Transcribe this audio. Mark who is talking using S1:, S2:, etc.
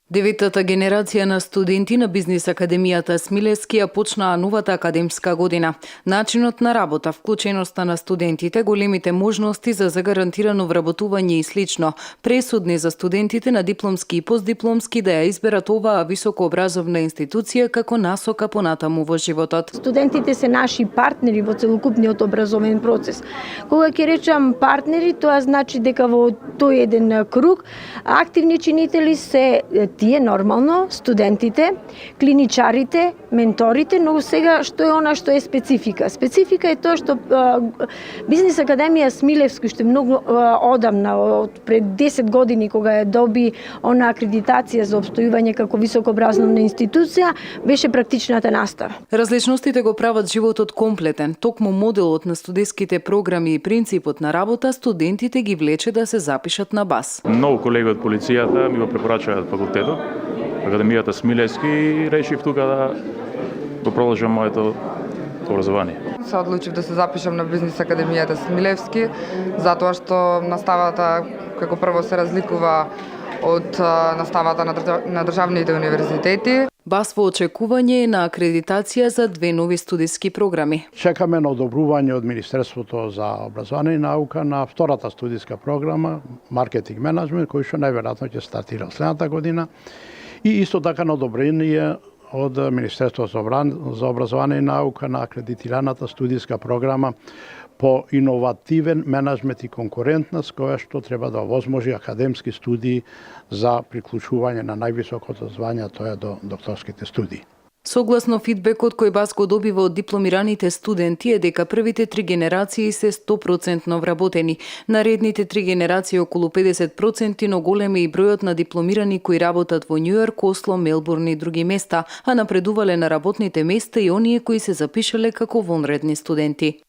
S1: Деветата генерација на студенти на Бизнис Академијата Смилевски ја почнаа новата академска година. Начинот на работа, вклученоста на студентите, големите можности за загарантирано вработување и слично, пресудни за студентите на дипломски и постдипломски да ја изберат оваа високообразовна институција како насока понатаму во животот.
S2: Студентите се наши партнери во целокупниот образовен процес. Кога ќе речам партнери, тоа значи дека во тој еден круг активни чинители се тие нормално, студентите, клиничарите, менторите, но сега што е она што е специфика? Специфика е тоа што Бизнис Академија Смилевски, што е многу одамна, од пред 10 години кога ја доби она акредитација за обстојување како високообразовна институција, беше практичната настава.
S1: Различностите го прават животот комплетен. Токму моделот на студентските програми и принципот на работа, студентите ги влече да се запишат на БАС.
S3: Многу колеги од полицијата ми го препорачаат факултетот, Академијата Смилевски, и решив тука да го продолжам моето образование.
S4: Се одлучив да се запишам на Бизнис Академијата Смилевски, затоа што наставата како прво се разликува од наставата на државните универзитети.
S1: БАС во очекување на акредитација за 2 нови студиски програми.
S5: Чекаме на одобрување од Министерството за образование и наука на втората студиска програма маркетинг менеджмент, кој што најверојатно ќе стартира следната година, и исто така на одобрение од Министерството за образование и наука на акредитираната студиска програма по иновативен менеджмент и конкурентност, која што треба да овозможи академски студии за приклучување на највисокото звање, тоа е до докторските студии.
S1: Согласно фидбекот кој БАС го добива од дипломираните студенти е дека првите 3 генерации се 100% вработени, наредните 3 генерации околу 50%, но голем е и бројот на дипломирани кои работат во Њујорк, Осло, Мелбурн и други места, а напредувале на работните места и оние кои се запишале како вонредни студенти.